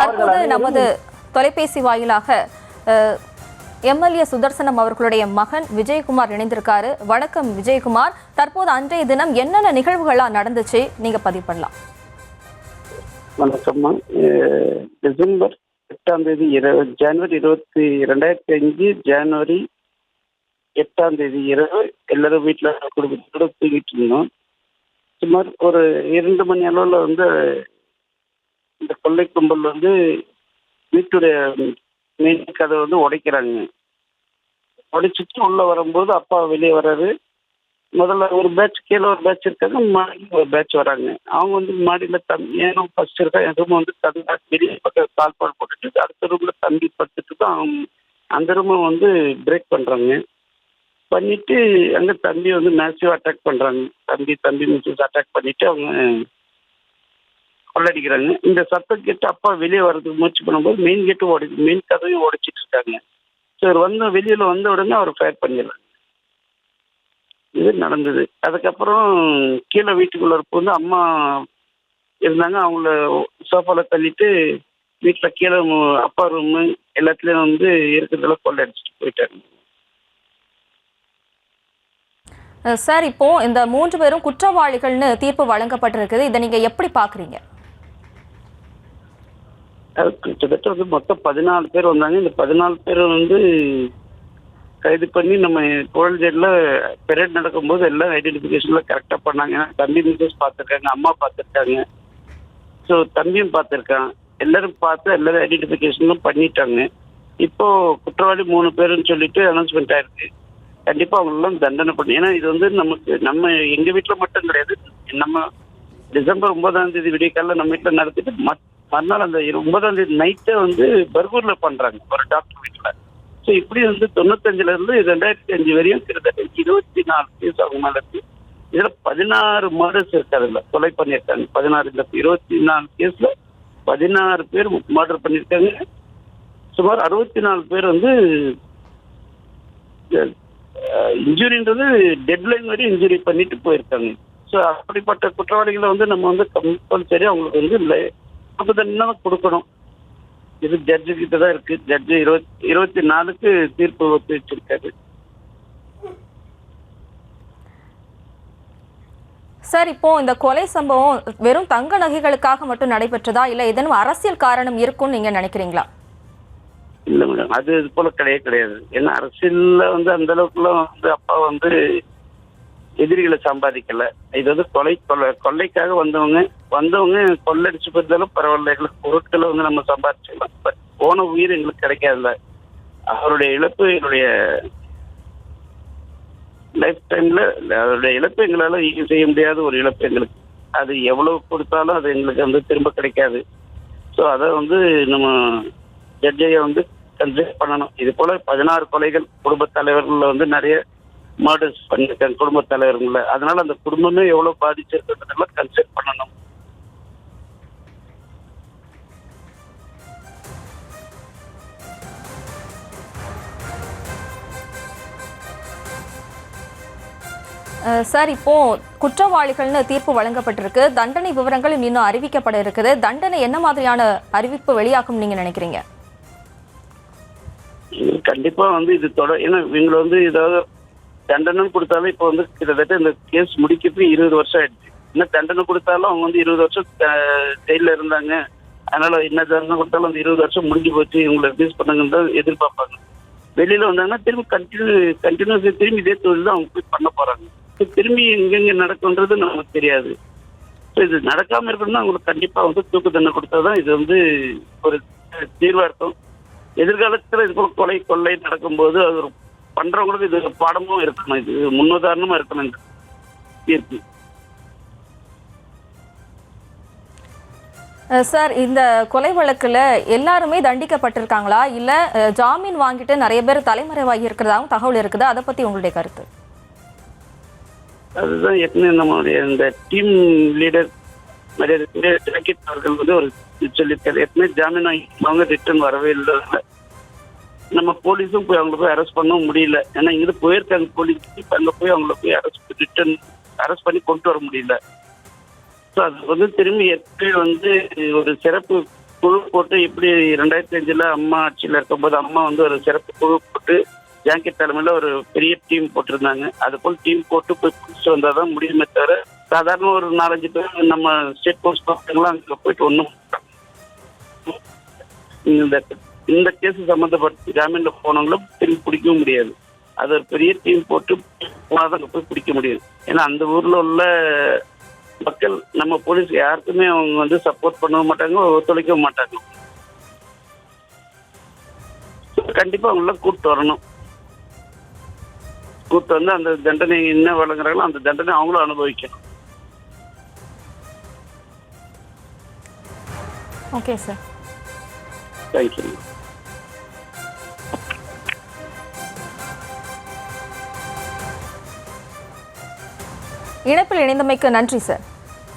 தற்போது நமது தொலைபேசி வாயிலாக எம்எல்ஏ சுதர்சனம் அவர்களுடைய மகன் விஜயகுமார் இணைந்திருக்காரு. வணக்கம் விஜயகுமார். தற்போது அன்றைய தினம் என்னென்ன நிகழ்வுகளா நடந்துச்சு நீங்க பதிவு பண்ணலாம்? வணக்கம்மா. டிசம்பர் 8ஆம் தேதி ஜனவரி 2005 ஜனவரி 8ஆம் தேதி இரவு எல்லாரும் வீட்டில் குடும்பத்தோட தூங்கிட்டு இருந்தோம். சுமார் ஒரு 2 மணி அளவில் வந்து இந்த கொள்ளை கும்பல் வந்து வீட்டுடைய மெயின் கதவை வந்து உடைக்கிறாங்க. உடைச்சிட்டு உள்ள வரும்போது அப்பா வெளியே வர்றாரு. முதல்ல ஒரு பேட்ச் கீழே ஒரு பேட்ச் இருக்காங்க, மாடியில் ஒரு பேட்ச் வராங்க. அவங்க வந்து மாடியில் ஏனோ ஃபர்ஸ்ட் இருக்கா என் ரூம் வந்து வெளியே பக்கம் கால்பாடு போட்டுட்டு அடுத்த ரூம்ல தம்பி படுத்துட்டு தான் அவங்க அந்த ரூமை வந்து பிரேக் பண்ணுறாங்க. பண்ணிட்டு அங்கே தம்பி வந்து மேசிவ் அட்டாக் பண்ணுறாங்க. தம்பி மிஸ்ஸஸ் அட்டாக் பண்ணிட்டு அவங்க கொள்ளடிக்கிறாங்க. இந்த சத்தம் கேட்டு அப்பா வெளியே வர்றதுக்கு முயற்சி பண்ணும்போது மெயின் கதவையும் உடைச்சிட்டு இருக்காங்க. ஸோ வெளியில் வந்த உடனே அவர் ஃபயர் பண்ணிடுறாங்க. இது நடந்தது. அதுக்கப்புறம் கீழே வீட்டுக்குள்ள வந்து அம்மா இருந்தாங்க. அவங்கள சோஃபாவில் தள்ளிட்டு வீட்டில் கீழே அப்பா ரூமு எல்லாத்துலேயும் வந்து இருக்கிறதெல்லாம் கொள்ளடிச்சிட்டு போயிட்டாங்க. சார், இப்போ இந்த 3 பேரும் குற்றவாளிகள்னு தீர்ப்பு வழங்கப்பட்டிருக்குது. இதை நீங்க எப்படி பாக்குறீங்க? அது கிட்டத்தட்ட வந்து மொத்தம் 14 பேர் வந்தாங்க. இந்த 14 பேர் வந்து கைது பண்ணி நம்ம புழல் ஜெயிலில் பெரேட் நடக்கும்போது எல்லாம் ஐடென்டிஃபிகேஷன்ல கரெக்டாக பண்ணாங்க. ஏன்னா தம்பி மிஸ்ஸஸ் பார்த்துருக்காங்க, அம்மா பார்த்துருக்காங்க, ஸோ தம்பியும் பார்த்துருக்கான். எல்லாரும் பார்த்து எல்லாரும் ஐடென்டிஃபிகேஷனும் பண்ணிட்டாங்க. இப்போ குற்றவாளி 3 பேருன்னு சொல்லிட்டு அனௌன்ஸ்மெண்ட் ஆயிருக்கு. கண்டிப்பாக அவங்களெல்லாம் தண்டனை பண்ணி, ஏன்னா இது வந்து நம்ம எங்கள் வீட்டில் மட்டும் கிடையாது. நம்ம டிசம்பர் 9ஆம் தேதி விடிய காலையில் நம்ம வீட்டில் நடத்திட்டு மறுநாள் அந்த 9ஆம் தேதி நைட்டை வந்து பர்கூரில் பண்ணுறாங்க ஒரு டாக்டர் வீட்டில். ஸோ இப்படி வந்து 95லேருந்து 2005 வரையும் கிட்டத்தட்ட 24 கேஸ் அவங்க மேலே இருக்கு. இதில் 16 மர்டர்ஸ் இருக்கு. அதில் கொலை பண்ணியிருக்காங்க 16. இந்த 24 கேஸில் 16 பேர் மர்டர் பண்ணியிருக்காங்க. சுமார் 64 பேர் வந்து இன்ஜுரின்றது டெட்லைன் வரையும் இன்ஜுரி பண்ணிட்டு போயிருக்காங்க. ஸோ அப்படிப்பட்ட குற்றவாளிகளை வந்து நம்ம வந்து கம்பல்சரி அவங்களுக்கு வந்து தண்டனை கொடுக்கணும். இது ஜட்ஜு கிட்ட தான் இருக்கு. ஜட்ஜு 24க்கு தீர்ப்பு ஒத்தி வச்சிருக்காரு. சார், இப்போ இந்த கொலை சம்பவம் வெறும் தங்க நகைகளுக்காக மட்டும் நடைபெற்றதா, இல்ல ஏதேனும் அரசியல் காரணம் இருக்கும்னு நீங்க நினைக்கிறீங்களா? இல்லை மேடம், அது இது போல கிடையாது. ஏன்னா அரசியல்ல வந்து அந்த அளவுக்குலாம் வந்து அப்பா வந்து எதிரிகளை சம்பாதிக்கல. இது வந்து கொள்ளைக்காக வந்தவங்க கொள்ளடிச்சு போயிருந்தாலும் பரவாயில்ல, எங்களுக்கு பொருட்களை வந்து நம்ம சம்பாதிச்சிடலாம். பட் போன உயிர் எங்களுக்கு கிடைக்காதுல்ல. அவருடைய இழப்பு என்னுடைய லைஃப் டைம்ல அவருடைய இழப்பு எங்களால செய்ய முடியாத ஒரு இழப்பு எங்களுக்கு. அது எவ்வளவு கொடுத்தாலும் அது எங்களுக்கு வந்து திரும்ப கிடைக்காது. ஸோ அதை வந்து நம்ம ஜட்ஜையை வந்து கன்சிடர் பண்ணணும். இது போல 16 கொலைகள் குடும்பத் தலைவர்கள் வந்து நிறைய மர்டர்ஸ் பண்ணியிருக்காங்க குடும்பத் தலைவர்கள. அதனால அந்த குடும்பமே எவ்வளவு பாதிச்சிருக்கிறதெல்லாம் கன்சிடர் பண்ணணும். சார், இப்போ குற்றவாளிகள்னு தீர்ப்பு வழங்கப்பட்டிருக்கு. தண்டனை விவரங்கள் இன்னும் அறிவிக்கப்பட இருக்குது. தண்டனை என்ன மாதிரியான அறிவிப்பு வெளியாகும் நீங்க நினைக்கிறீங்க? கண்டிப்பா வந்து இது ஏன்னா இவங்களை வந்து ஏதாவது தண்டனை கொடுத்தாலும் இப்போ வந்து கிட்டத்தட்ட இந்த கேஸ் முடிக்கிறதுக்கு 20 வருஷம் ஆயிடுச்சு. இன்னும் தண்டனை கொடுத்தாலும் அவங்க வந்து 20 வருஷம் ஜெயில இருந்தாங்க. அதனால என்ன தண்டனை கொடுத்தாலும் அந்த 20 வருஷம் முடிஞ்சு போச்சு, இவங்களை ரிலீஸ் பண்ணுங்கன்னு தான் எதிர்பார்ப்பாங்க. வெளியில வந்தாங்கன்னா திரும்பி கண்டினியூஸ் திரும்பி இதே தொழில் தான் அவங்க போய் பண்ண போறாங்க. திரும்பி எங்கெங்க நடக்கும்ன்றது நமக்கு தெரியாது. ஸோ இது நடக்காம இருக்கணும்னா அவங்களுக்கு கண்டிப்பா வந்து தூக்கு தண்டனை கொடுத்தாதான் இது வந்து ஒரு தீர்வா இருக்கும். எதிர்காலத்துல இது போல கொள்ளை நடக்கும்போது அது பண்றவங்களுக்கு இது ஒரு பாடமும் இருக்கணும், இது முன்னுதாரணமா இருக்கணும் தீர்ப்பு. சார், இந்த கொலை வழக்குல எல்லாருமே தண்டிக்கப்பட்டிருக்காங்களா, இல்ல ஜாமீன் வாங்கிட்டு நிறைய பேர் தலைமறைவாகி இருக்கிறதாகவும் தகவல் இருக்குது? அதை பத்தி உங்களுடைய கருத்து? அதுதான் ஏற்கனவே நம்மளுடைய இந்த டீம் லீடர் அவர்கள் வந்து ஒரு சொல்லியிருக்காரு. ஏற்கனவே ஜாமீன் அவங்க ரிட்டர்ன் வரவே இல்லை. நம்ம போலீஸும் போய் அவங்களை போய் அரெஸ்ட் பண்ணவும் முடியல. ஏன்னா இங்கிருந்து போயிருக்காங்க போலீஸ், இப்போ அங்கே போய் அவங்கள போய் அரெஸ்ட் பண்ணி கொண்டு வர முடியல. ஸோ அது வந்து திரும்பி எப்படி வந்து ஒரு சிறப்பு குழு போட்டு இப்படி 2005 அம்மா ஆட்சியில் இருக்கும்போது அம்மா வந்து ஒரு சிறப்பு குழு போட்டு ஜாங்கிர் தலைமையில் ஒரு பெரிய டீம் போட்டிருந்தாங்க. அது போல் டீம் போட்டு போய் பிடிச்சிட்டு வந்தால் தான் முடியுமே தவிர சாதாரண ஒரு 4-5 பேர் நம்ம ஸ்டேட் போஸ்ட் பசங்களாம் அங்கே போயிட்டு ஒன்றும் இந்த கேஸ் சம்மந்தப்பட்ட ஜாமீனில் போனவங்களும் திரும்பி பிடிக்கவும் முடியாது. அது ஒரு பெரிய டீம் போட்டு போனால் தான் அங்கே போய் பிடிக்க முடியும். ஏன்னா அந்த ஊரில் உள்ள மக்கள் நம்ம போலீஸ் யாருக்குமே அவங்க வந்து சப்போர்ட் பண்ணவும் மாட்டாங்க, ஒத்துழைக்கவும் மாட்டாங்க. கண்டிப்பாக அவங்கள கூப்பிட்டு வரணும். கூப்பிட்டு வந்து அந்த தண்டனை என்ன வழங்குறாங்களோ அந்த தண்டனை அவங்களும் அனுபவிக்கணும். Okay sir, thank you. இணைப்பில் இணைந்தமைக்கு நன்றி சார்.